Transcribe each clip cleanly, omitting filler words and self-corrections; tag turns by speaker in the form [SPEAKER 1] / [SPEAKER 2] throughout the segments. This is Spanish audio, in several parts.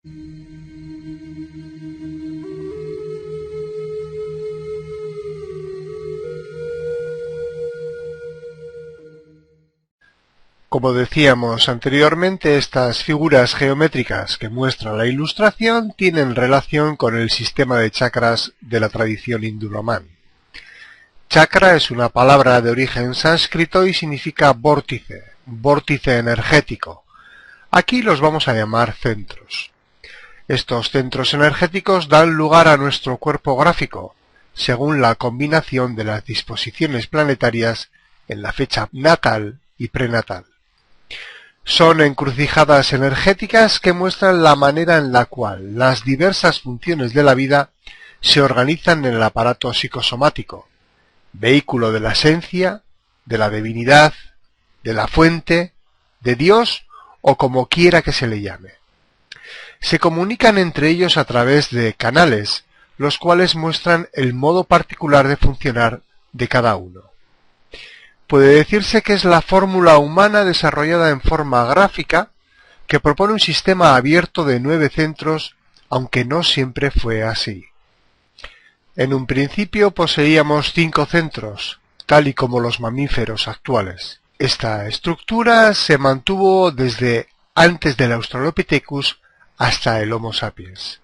[SPEAKER 1] Como decíamos anteriormente, estas figuras geométricas que muestra la ilustración tienen relación con el sistema de chakras de la tradición hindú-brahman. Chakra es una palabra de origen sánscrito y significa vórtice, vórtice energético. Aquí los vamos a llamar centros. Estos centros energéticos dan lugar a nuestro cuerpo gráfico, según la combinación de las disposiciones planetarias en la fecha natal y prenatal. Son encrucijadas energéticas que muestran la manera en la cual las diversas funciones de la vida se organizan en el aparato psicosomático, vehículo de la esencia, de la divinidad, de la fuente, de Dios o como quiera que se le llame. Se comunican entre ellos a través de canales, los cuales muestran el modo particular de funcionar de cada uno. Puede decirse que es la fórmula humana desarrollada en forma gráfica que propone un sistema abierto de 9 centros, aunque no siempre fue así. En un principio poseíamos 5 centros, tal y como los mamíferos actuales. Esta estructura se mantuvo desde antes del Australopithecus hasta el Homo sapiens.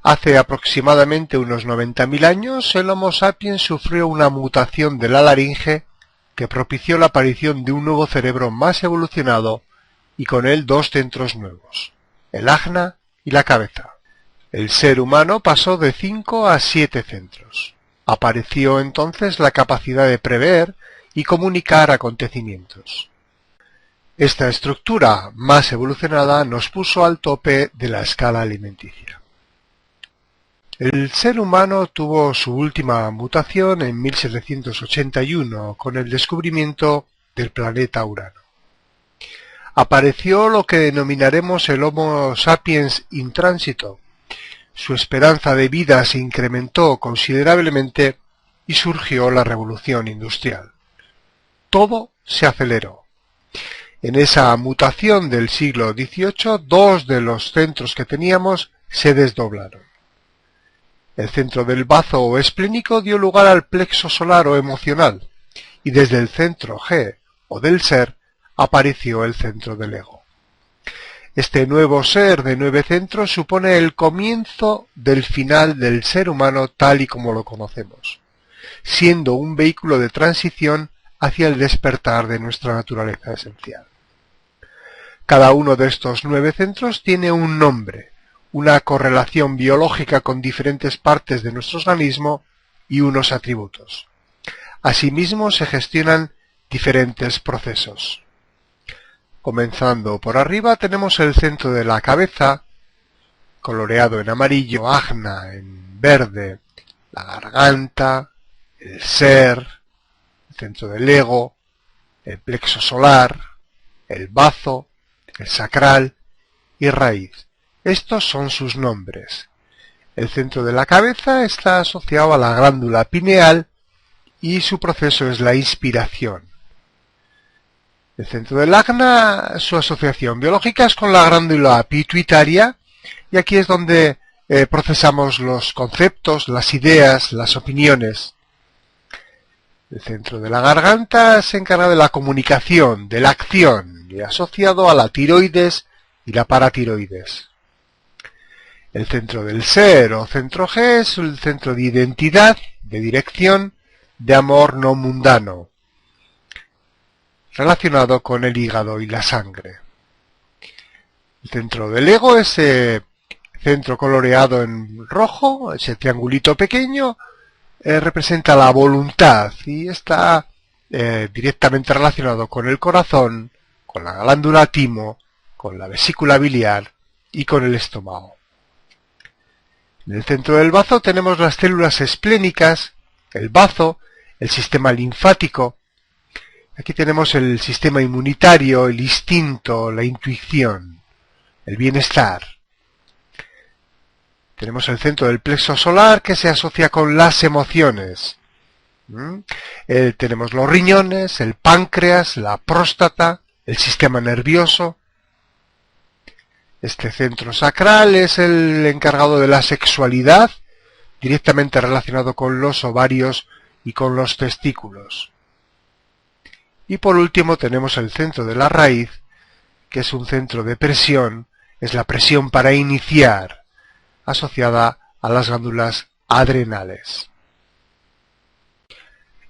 [SPEAKER 1] Hace aproximadamente unos 90.000 años, el Homo sapiens sufrió una mutación de la laringe que propició la aparición de un nuevo cerebro más evolucionado y con él 2 centros nuevos, el ajna y la cabeza. El ser humano pasó de 5 a 7 centros. Apareció entonces la capacidad de prever y comunicar acontecimientos. Esta estructura más evolucionada nos puso al tope de la escala alimenticia. El ser humano tuvo su última mutación en 1781 con el descubrimiento del planeta Urano. Apareció lo que denominaremos el Homo sapiens in tránsito. Su esperanza de vida se incrementó considerablemente y surgió la revolución industrial. Todo se aceleró. En esa mutación del siglo XVIII, 2 de los centros que teníamos se desdoblaron. El centro del bazo o esplénico dio lugar al plexo solar o emocional, y desde el centro G o del ser apareció el centro del ego. Este nuevo ser de 9 centros supone el comienzo del final del ser humano tal y como lo conocemos, siendo un vehículo de transición hacia el despertar de nuestra naturaleza esencial. Cada uno de estos 9 centros tiene un nombre, una correlación biológica con diferentes partes de nuestro organismo y unos atributos. Asimismo, se gestionan diferentes procesos. Comenzando por arriba tenemos el centro de la cabeza, coloreado en amarillo, ajna en verde, la garganta, el ser, el centro del ego, el plexo solar, el bazo, el sacral y raíz. Estos son sus nombres. El centro de la cabeza está asociado a la glándula pineal y su proceso es la inspiración. El centro del ajna, su asociación biológica es con la glándula pituitaria y aquí es donde procesamos los conceptos, las ideas, las opiniones. El centro de la garganta se encarga de la comunicación, de la acción y asociado a la tiroides y la paratiroides. El centro del ser o centro G es el centro de identidad, de dirección, de amor no mundano, relacionado con el hígado y la sangre. El centro del ego, ese centro coloreado en rojo, ese triangulito pequeño, representa la voluntad y está directamente relacionado con el corazón, con la glándula timo, con la vesícula biliar y con el estómago. En el centro del bazo tenemos las células esplénicas, el bazo, el sistema linfático. Aquí tenemos el sistema inmunitario, el instinto, la intuición, el bienestar. Tenemos el centro del plexo solar que se asocia con las emociones. Tenemos los riñones, el páncreas, la próstata, el sistema nervioso. Este centro sacral es el encargado de la sexualidad, directamente relacionado con los ovarios y con los testículos. Y por último tenemos el centro de la raíz, que es un centro de presión, es la presión para iniciar, asociada a las glándulas adrenales.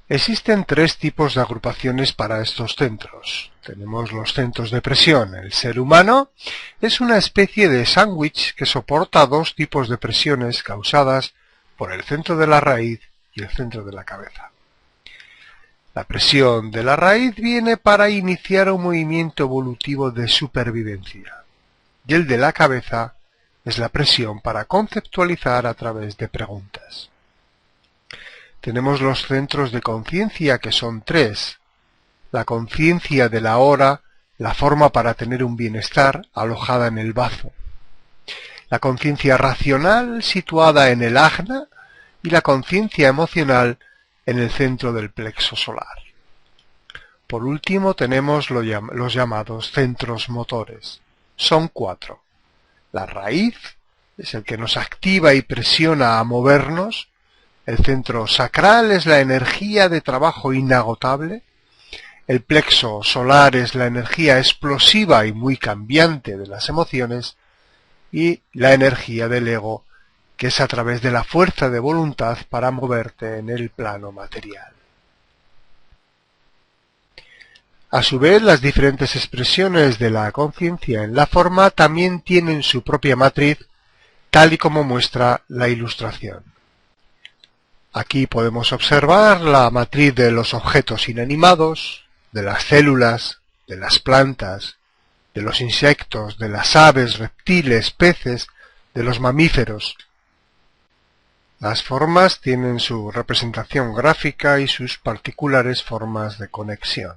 [SPEAKER 1] Existen tres tipos de agrupaciones para estos centros. Tenemos los centros de presión. El ser humano es una especie de sándwich que soporta dos tipos de presiones causadas por el centro de la raíz y el centro de la cabeza. La presión de la raíz viene para iniciar un movimiento evolutivo de supervivencia, y el de la cabeza es la presión para conceptualizar a través de preguntas. Tenemos los centros de conciencia, que son tres: la conciencia de la hora, la forma para tener un bienestar, alojada en el bazo; la conciencia racional, situada en el ajna; y la conciencia emocional, en el centro del plexo solar. Por último tenemos los llamados centros motores. Son cuatro. La raíz es el que nos activa y presiona a movernos. El centro sacral es la energía de trabajo inagotable. El plexo solar es la energía explosiva y muy cambiante de las emociones. Y la energía del ego, que es a través de la fuerza de voluntad para moverte en el plano material. A su vez, las diferentes expresiones de la conciencia en la forma también tienen su propia matriz, tal y como muestra la ilustración. Aquí podemos observar la matriz de los objetos inanimados, de las células, de las plantas, de los insectos, de las aves, reptiles, peces, de los mamíferos. Las formas tienen su representación gráfica y sus particulares formas de conexión.